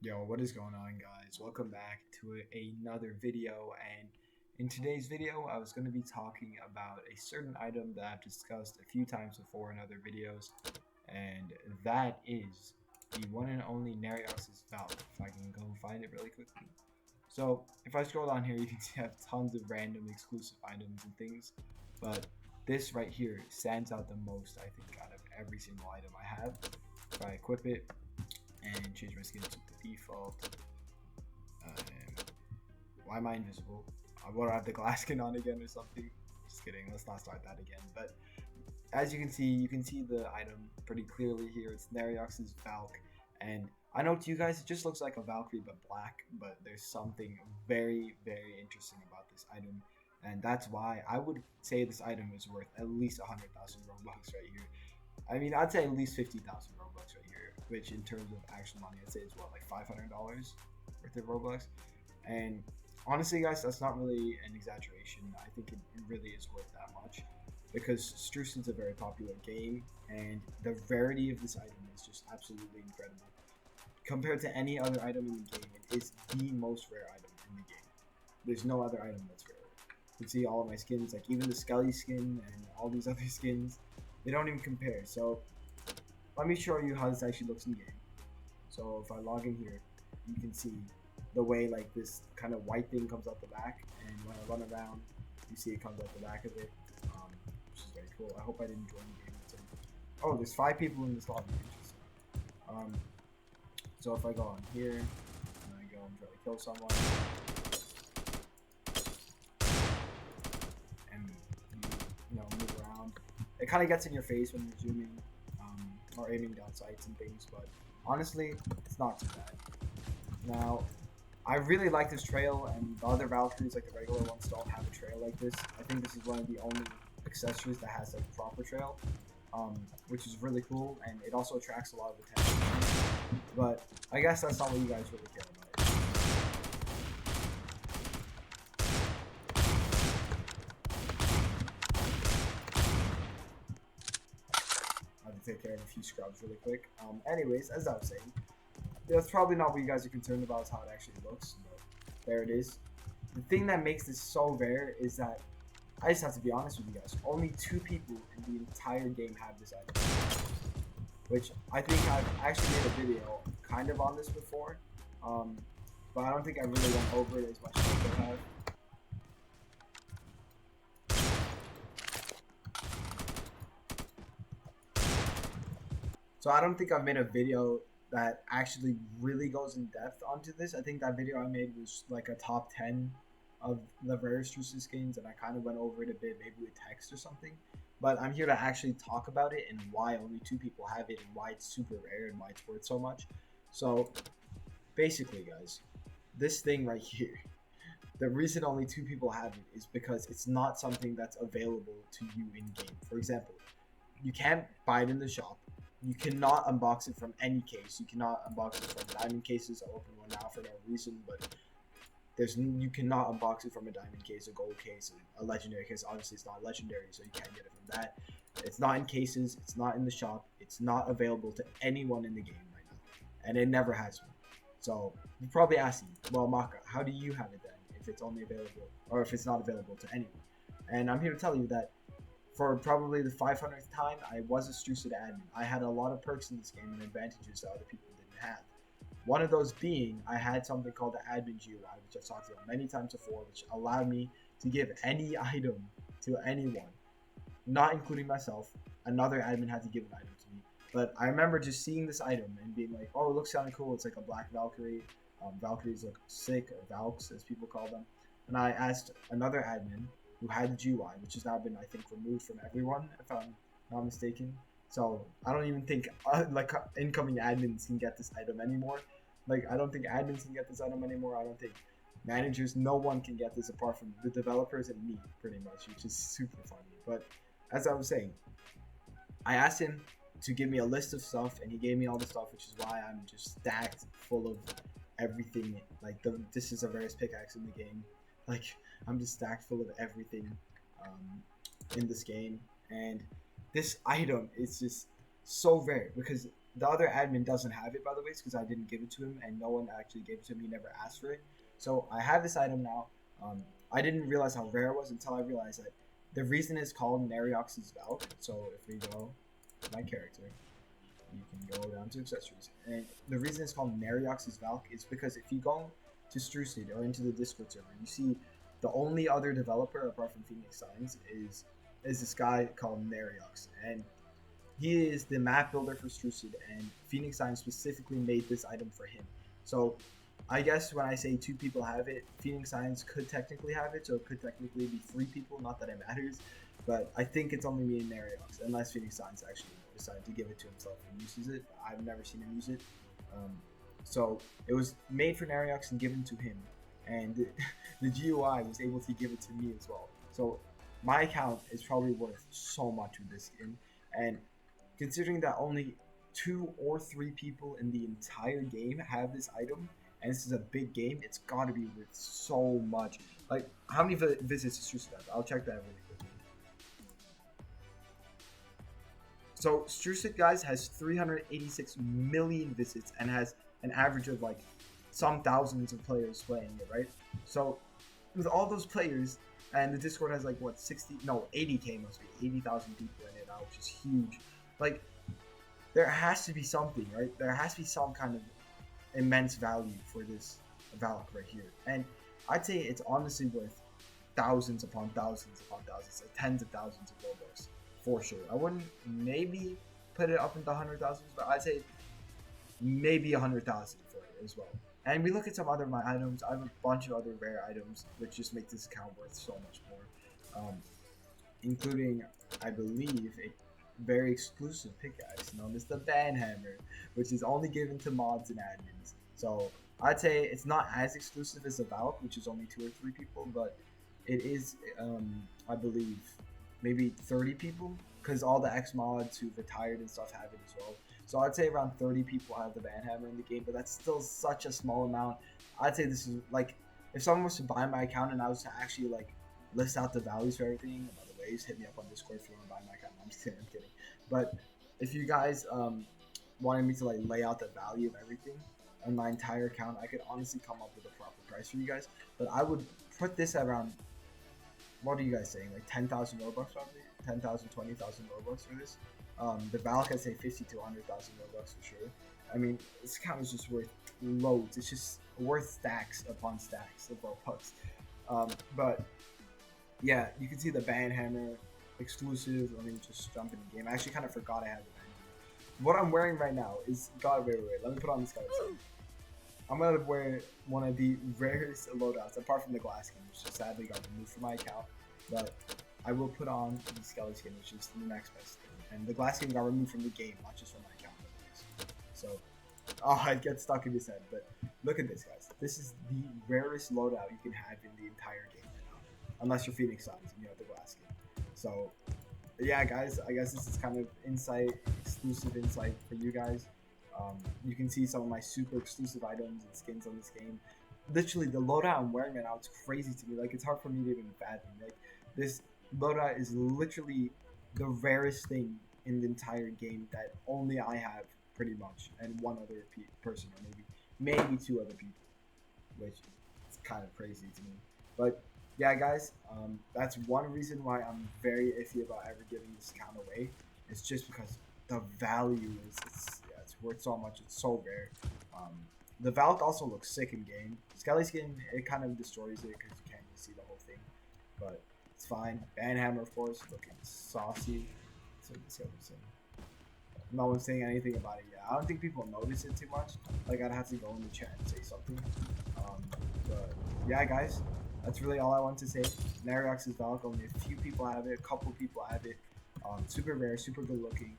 Yo, what is going on, guys? Welcome back to another video. And in today's video, I was going to be talking about a certain item that I've discussed a few times before in other videos, and that is the one and only Nariox's Valk. If I can go find it really quickly. So, if I scroll down here, you can see I have tons of random exclusive items and things, but this right here stands out the most, I think, out of every single item I have. If I equip it and change my skin to the default, why am I invisible? I want to have the glass skin on again or something. Just kidding. Let's not start that again. But as you can see the item pretty clearly here. It's Nariox's Valk, and I know to you guys it just looks like a Valkyrie but black. But there's something very interesting about this item, and that's why I would say this item is worth at least 100,000 Robux right here. I mean, I'd say at least 50,000 Robux right here, which in terms of actual money, I'd say it's what, like $500 worth of Robux. And honestly, guys, that's not really an exaggeration. I think it really is worth that much because Strucid's a very popular game, and the rarity of this item is just absolutely incredible. Compared to any other item in the game, it is the most rare item in the game. There's no other item that's rare. You can see all of my skins, like even the Skelly skin and all these other skins, they don't even compare. So let me show you how this actually looks in game. So if I log in here, you can see the way like this kind of white thing comes out the back, and when I run around, you see it comes out the back of it, which is very cool. I hope I didn't join the game. Oh, there's 5 people in this lobby. Interesting. Um, so if I go on here and I go and try to kill someone, and move around, it kind of gets in your face when you're zooming or aiming down sights and things. But honestly, it's not too bad. Now, I really like this trail, and the other Valkyries, like the regular ones, don't have a trail like this. I think this is one of the only accessories that has like a proper trail, which is really cool, and it also attracts a lot of attention. But I guess that's not what you guys really care about. I have to take care of a few scrubs really quick. Anyways, as I was saying, that's probably not what you guys are concerned about, is how it actually looks, but there it is. The thing that makes this so rare is that, I just have to be honest with you guys, only 2 people in the entire game have this item. Which I think I've actually made a video kind of on this before, but I don't think I really went over it as much as I could have. So I don't think I've made a video that actually really goes in depth onto this. I think that video I made was like a top 10 of the rarest Strucid skins, and I kind of went over it a bit, maybe with text or something. But I'm here to actually talk about it and why only 2 people have it and why it's super rare and why it's worth so much. So basically, guys, this thing right here, the reason only 2 people have it is because it's not something that's available to you in game. For example, you can't buy it in the shop. You cannot unbox it from any case. You cannot unbox it from diamond cases. I'll open one now for no reason, but you cannot unbox it from a diamond case, a gold case, a legendary case. Obviously, it's not legendary, so you can't get it from that. It's not in cases. It's not in the shop. It's not available to anyone in the game right now, and it never has been. So you're probably asking, well, Maka, how do you have it then if it's only available, or if it's not available to anyone? And I'm here to tell you that for probably the 500th time, I was a Strucid admin. I had a lot of perks in this game and advantages that other people didn't have. One of those being, I had something called the admin GUI, which I've talked about many times before, which allowed me to give any item to anyone, not including myself. Another admin had to give an item to me. But I remember just seeing this item and being like, oh, it looks kind of cool. It's like a black Valkyrie. Valkyries look sick, or Valks as people call them. And I asked another admin who had the GUI, which has now been, I think, removed from everyone, if I'm not mistaken. So I don't even think incoming admins can get this item anymore. Like, I don't think admins can get this item anymore. I don't think managers, no one can get this apart from the developers and me, pretty much, which is super funny. But as I was saying, I asked him to give me a list of stuff, and he gave me all the stuff, which is why I'm just stacked full of everything. Like, this is a rarest pickaxe in the game. Like, I'm just stacked full of everything in this game, and this item is just so rare because the other admin doesn't have it, by the way, because I didn't give it to him, and no one actually gave it to him. He never asked for it. So I have this item now. Um, I didn't realize how rare it was until I realized that the reason it's called Nariox's Valk. So if we go to my character, you can go down to accessories, and the reason it's called Nariox's Valk is because if you go to Strucid or into the Discord server, you see the only other developer apart from Phoenix Signs is this guy called Nariox, and he is the map builder for Strucid, and Phoenix Signs specifically made this item for him. So I guess when I say two people have it, Phoenix Signs could technically have it, so it could technically be three people. Not that it matters, but I think it's only me and Nariox, unless Phoenix Signs actually decided to give it to himself and uses it. I've never seen him use it. Um, so it was made for Nariox and given to him, and the GUI was able to give it to me as well. So my account is probably worth so much with this skin, and considering that only 2 or 3 people in the entire game have this item, and this is a big game, it's got to be worth so much. Like, how many visits does Strucid have? I'll check that really quickly. So Strucid, guys, has 386 million visits and has an average of like some thousands of players playing it, right? So with all those players, and the Discord has like what 80k must be 80,000 people in it now, which is huge. Like, there has to be something, right? There has to be some kind of immense value for this Valk right here, and I'd say it's honestly worth thousands upon thousands upon thousands, like tens of thousands of Robux for sure. I wouldn't maybe put it up in the 100,000s, but I'd say maybe 100,000 for it as well. And we look at some other items. I have a bunch of other rare items, which just make this account worth so much more, including, I believe, a very exclusive pickaxe known as the Banhammer, which is only given to mods and admins. So I'd say it's not as exclusive as the Valk, which is only 2 or 3 people, but it is, I believe, maybe 30 people, because all the X mods who've retired and stuff have it as well. So I'd say around 30 people have the Banhammer in the game, but that's still such a small amount. I'd say this is like, if someone was to buy my account and I was to actually like list out the values for everything. By the way, just hit me up on Discord if you want to buy my account. I'm just kidding. I'm kidding. But if you guys wanted me to like lay out the value of everything on my entire account, I could honestly come up with a proper price for you guys. But I would put this at around, what are you guys saying? Like 10,000 Robux probably? 10,000, 20,000 Robux for this. The Valk, I'd say 50 to 100,000 Robux for sure. I mean, this account is just worth loads. It's just worth stacks upon stacks of Robux. But yeah, you can see the Banhammer exclusive. Let me just jump in the game. I actually kind of forgot I had the Banhammer. What I'm wearing right now is, God, wait. Let me put on this guy's skin. I'm gonna wear one of the rarest loadouts, apart from the glass skin, which sadly got removed from my account. But I will put on the Skelly skin, which is the next best skin. And the glass skin got removed from the game, not just from my account. So, it gets stuck in his head. But look at this, guys. This is the rarest loadout you can have in the entire game right now, unless you're Phoenix Signs and you have the glass skin. So, yeah, guys, I guess this is kind of exclusive insight for you guys. You can see some of my super exclusive items and skins on this game. Literally, the loadout I'm wearing right now, it's crazy to me. Like, it's hard for me to even fathom. Like, this loadout is literally the rarest thing in the entire game that only I have, pretty much, and one other person, or maybe 2 other people, which is kind of crazy to me. But yeah, guys, that's one reason why I'm very iffy about ever giving this account away. It's just because the value is it's worth so much. It's so rare. The Valk also looks sick in game. Skelly skin, it kind of destroys it because you can't really see the whole thing, but it's fine. Banhammer, of course, looking saucy. So no one's saying anything about it yet. I don't think people notice it too much. Like, I'd have to go in the chat and say something. But yeah, guys, that's really all I want to say. Nariox's Valk, only a few people have it, a couple people have it. Super rare, super good looking.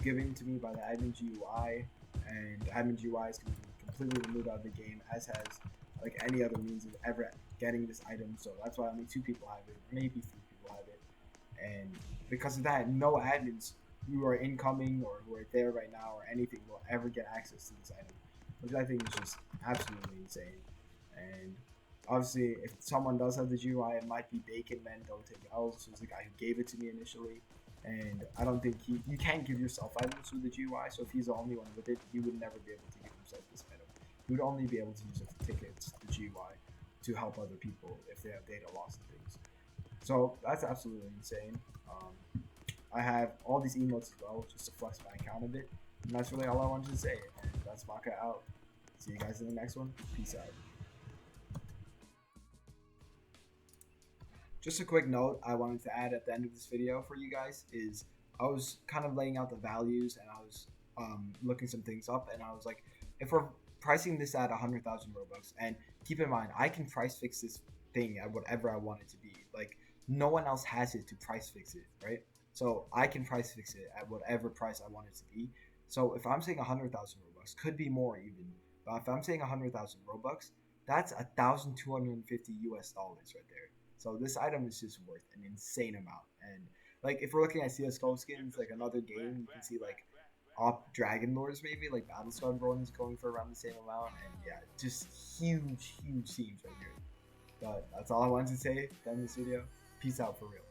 Given to me by the admin GUI, and admin GUI is going to be completely removed out of the game, as has like any other means of ever getting this item. So that's why only 2 people have it, maybe 3 people have it. And because of that, no admins who are incoming or who are there right now or anything will ever get access to this item, which I think is just absolutely insane. And obviously, if someone does have the GUI, it might be Bacon Men Don't Take L's, who's the guy who gave it to me initially. And I don't think you can't give yourself items with the GUI. So if he's the only one with it, he would never be able to give himself this item. He would only be able to use it for tickets, the GUI, to help other people if they have data loss and things. So that's absolutely insane. I have all these emotes as well, just to flex my account a bit. And that's really all I wanted to say. And that's Maka out. See you guys in the next one. Peace out. Just a quick note I wanted to add at the end of this video for you guys is I was kind of laying out the values and I was looking some things up and I was like, if we're pricing this at 100,000 Robux, and keep in mind, I can price fix this thing at whatever I want it to be. Like, no one else has it to price fix it, right? So I can price fix it at whatever price I want it to be. So if I'm saying 100,000 Robux, could be more even, but if I'm saying 100,000 Robux, that's 1,250 US dollars right there. So this item is just worth an insane amount. And like if we're looking at CS:GO skins, like another game, you can see like Op Dragon Lords maybe like Battle Squad Bronze going for around the same amount. And yeah, just huge teams right here. But that's all I wanted to say. Done this video. Peace out for real.